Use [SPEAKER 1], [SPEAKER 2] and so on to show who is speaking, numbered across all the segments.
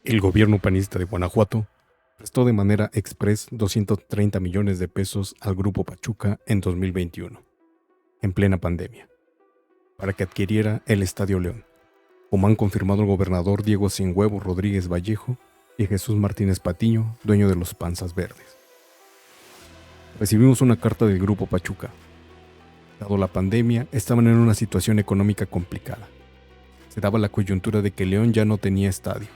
[SPEAKER 1] El gobierno panista de Guanajuato prestó de manera express 230 millones de pesos al Grupo Pachuca en 2021, en plena pandemia, para que adquiriera el Estadio León, como han confirmado el gobernador Diego Sinhuevo Rodríguez Vallejo y Jesús Martínez Patiño, dueño de los Panzas Verdes. Recibimos una carta del Grupo Pachuca. Dado la pandemia, estaban en una situación económica complicada. Se daba la coyuntura de que León ya no tenía estadio.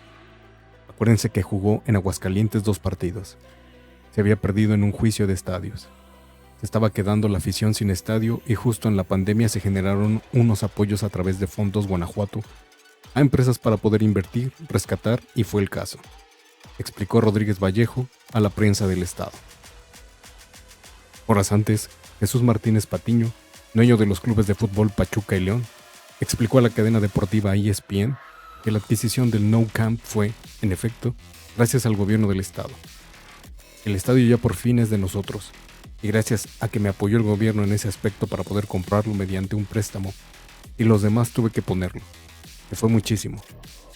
[SPEAKER 1] Acuérdense que jugó en Aguascalientes 2 partidos. Se había perdido en un juicio de estadios. Se estaba quedando la afición sin estadio y justo en la pandemia se generaron unos apoyos a través de Fondos Guanajuato a empresas para poder invertir, rescatar y fue el caso, explicó Rodríguez Vallejo a la prensa del estado. Horas antes, Jesús Martínez Patiño, dueño de los clubes de fútbol Pachuca y León, explicó a la cadena deportiva ESPN que la adquisición del Nou Camp fue, en efecto, gracias al gobierno del estado. El estadio ya por fin es de nosotros, y gracias a que me apoyó el gobierno en ese aspecto para poder comprarlo mediante un préstamo, y los demás tuve que ponerlo, que fue muchísimo.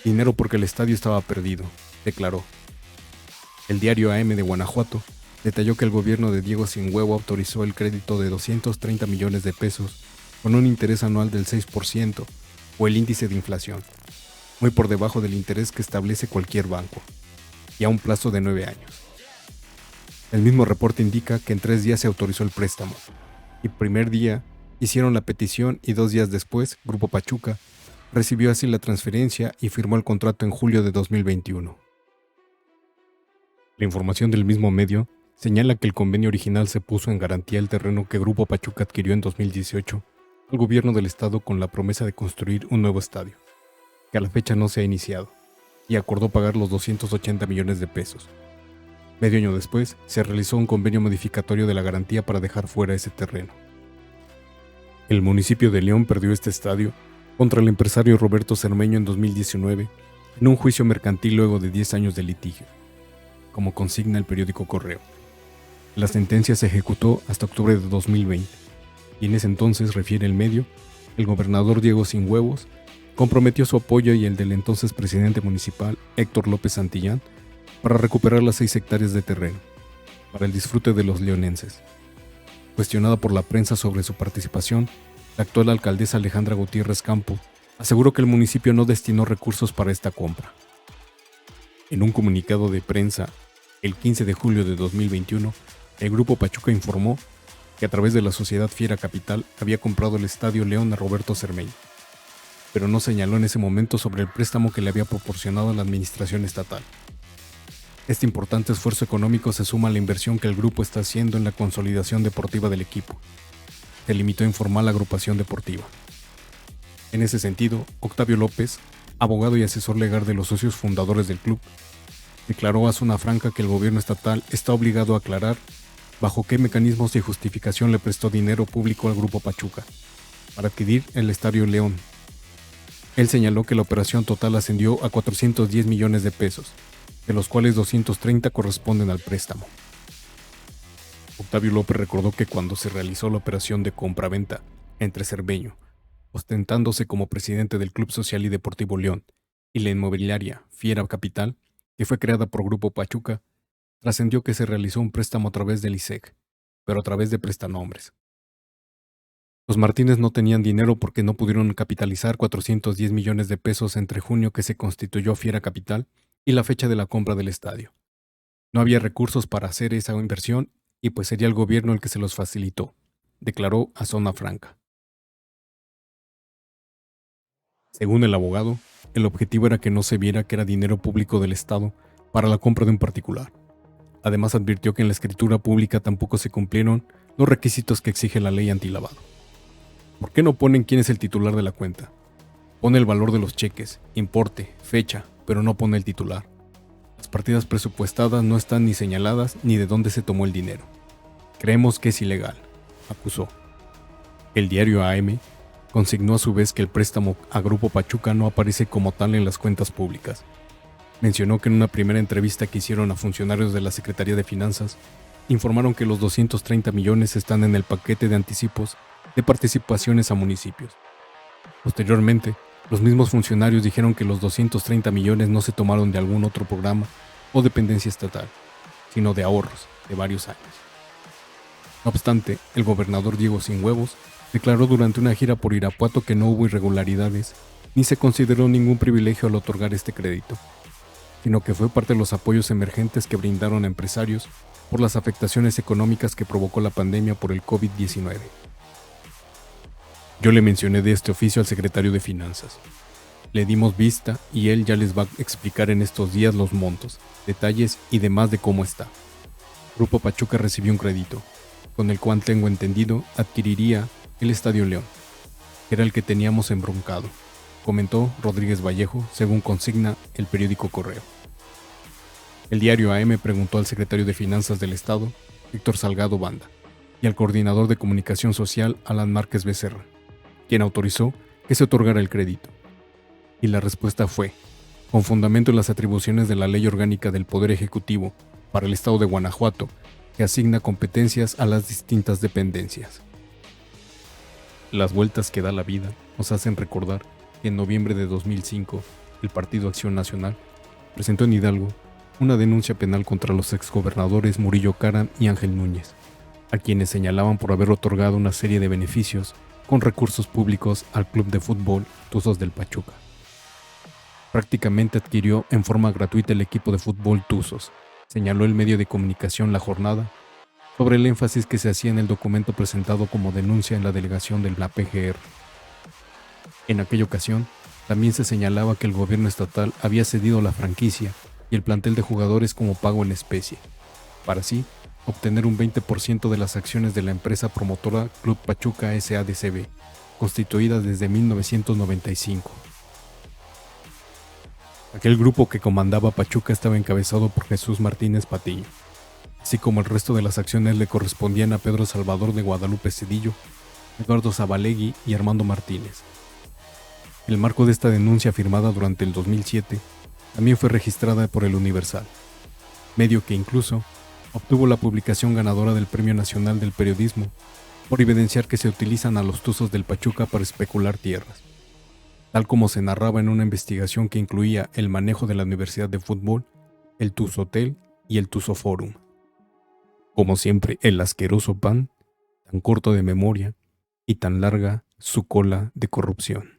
[SPEAKER 1] Dinero porque el estadio estaba perdido, declaró. El diario AM de Guanajuato detalló que el gobierno de Diego Sinhuevo autorizó el crédito de 230 millones de pesos con un interés anual del 6% o el índice de inflación, muy por debajo del interés que establece cualquier banco, y a un plazo de 9 años. El mismo reporte indica que en 3 días se autorizó el préstamo, y primer día hicieron la petición y 2 días después, Grupo Pachuca recibió así la transferencia y firmó el contrato en julio de 2021. La información del mismo medio señala que el convenio original se puso en garantía el terreno que Grupo Pachuca adquirió en 2018 al gobierno del estado con la promesa de construir un nuevo estadio, que a la fecha no se ha iniciado, y acordó pagar los 280 millones de pesos. Medio año después, se realizó un convenio modificatorio de la garantía para dejar fuera ese terreno. El municipio de León perdió este estadio contra el empresario Roberto Cermeño en 2019 en un juicio mercantil luego de 10 años de litigio, como consigna el periódico Correo. La sentencia se ejecutó hasta octubre de 2020, y en ese entonces, refiere el medio, el gobernador Diego Sinhuevos comprometió su apoyo y el del entonces presidente municipal, Héctor López Santillán, para recuperar las 6 hectáreas de terreno, para el disfrute de los leonenses. Cuestionada por la prensa sobre su participación, la actual alcaldesa Alejandra Gutiérrez Campo aseguró que el municipio no destinó recursos para esta compra. En un comunicado de prensa, el 15 de julio de 2021, el Grupo Pachuca informó que a través de la sociedad Fiera Capital había comprado el Estadio León a Roberto Cermeño, pero no señaló en ese momento sobre el préstamo que le había proporcionado la administración estatal. Este importante esfuerzo económico se suma a la inversión que el grupo está haciendo en la consolidación deportiva del equipo. Se limitó a informar a la agrupación deportiva. En ese sentido, Octavio López, abogado y asesor legal de los socios fundadores del club, declaró a Zona Franca que el gobierno estatal está obligado a aclarar bajo qué mecanismos y justificación le prestó dinero público al Grupo Pachuca para adquirir el Estadio León. Él señaló que la operación total ascendió a 410 millones de pesos, de los cuales 230 corresponden al préstamo. Octavio López recordó que cuando se realizó la operación de compra-venta entre Cermeño, ostentándose como presidente del Club Social y Deportivo León, y la inmobiliaria Fiera Capital, que fue creada por Grupo Pachuca, trascendió que se realizó un préstamo a través del ISEC, pero a través de prestanombres. Los Martínez no tenían dinero porque no pudieron capitalizar 410 millones de pesos entre junio que se constituyó Fiera Capital y la fecha de la compra del estadio. No había recursos para hacer esa inversión y pues sería el gobierno el que se los facilitó, declaró a Zona Franca. Según el abogado, el objetivo era que no se viera que era dinero público del Estado para la compra de un particular. Además advirtió que en la escritura pública tampoco se cumplieron los requisitos que exige la ley antilavado. ¿Por qué no ponen quién es el titular de la cuenta? Pone el valor de los cheques, importe, fecha, pero no pone el titular. Las partidas presupuestadas no están ni señaladas ni de dónde se tomó el dinero. Creemos que es ilegal, acusó. El diario AM consignó a su vez que el préstamo a Grupo Pachuca no aparece como tal en las cuentas públicas. Mencionó que en una primera entrevista que hicieron a funcionarios de la Secretaría de Finanzas, informaron que los 230 millones están en el paquete de anticipos de participaciones a municipios. Posteriormente, Los mismos funcionarios dijeron que los 230 millones no se tomaron de algún otro programa o dependencia estatal, sino de ahorros de varios años. No obstante, el gobernador Diego Sinhuevos declaró durante una gira por Irapuato que no hubo irregularidades ni se consideró ningún privilegio al otorgar este crédito, sino que fue parte de los apoyos emergentes que brindaron a empresarios por las afectaciones económicas que provocó la pandemia por el COVID-19. Yo le mencioné de este oficio al secretario de Finanzas. Le dimos vista y él ya les va a explicar en estos días los montos, detalles y demás de cómo está. Grupo Pachuca recibió un crédito, con el cual tengo entendido adquiriría el Estadio León, que era el que teníamos embroncado, comentó Rodríguez Vallejo, según consigna el periódico Correo. El diario AM preguntó al secretario de Finanzas del Estado, Héctor Salgado Banda, y al coordinador de comunicación social, Alan Márquez Becerra, quien autorizó que se otorgara el crédito. Y la respuesta fue, con fundamento en las atribuciones de la Ley Orgánica del Poder Ejecutivo para el Estado de Guanajuato, que asigna competencias a las distintas dependencias. Las vueltas que da la vida nos hacen recordar que en noviembre de 2005, el Partido Acción Nacional presentó en Hidalgo una denuncia penal contra los exgobernadores Murillo Karam y Ángel Núñez, a quienes señalaban por haber otorgado una serie de beneficios con recursos públicos al club de fútbol Tuzos del Pachuca. Prácticamente adquirió en forma gratuita el equipo de fútbol Tuzos, señaló el medio de comunicación La Jornada, sobre el énfasis que se hacía en el documento presentado como denuncia en la delegación de la PGR. En aquella ocasión, también se señalaba que el gobierno estatal había cedido la franquicia y el plantel de jugadores como pago en especie, para así obtener un 20% de las acciones de la empresa promotora Club Pachuca S.A.D.C.B., constituida desde 1995. Aquel grupo que comandaba Pachuca estaba encabezado por Jesús Martínez Patiño, así como el resto de las acciones le correspondían a Pedro Salvador de Guadalupe Cedillo, Eduardo Zabalegui y Armando Martínez. El marco de esta denuncia firmada durante el 2007 también fue registrada por El Universal, medio que incluso obtuvo la publicación ganadora del Premio Nacional del Periodismo por evidenciar que se utilizan a los Tuzos del Pachuca para especular tierras, tal como se narraba en una investigación que incluía el manejo de la Universidad de Fútbol, el Tuzo Hotel y el Tuzo Forum. Como siempre, el asqueroso PAN, tan corto de memoria y tan larga su cola de corrupción.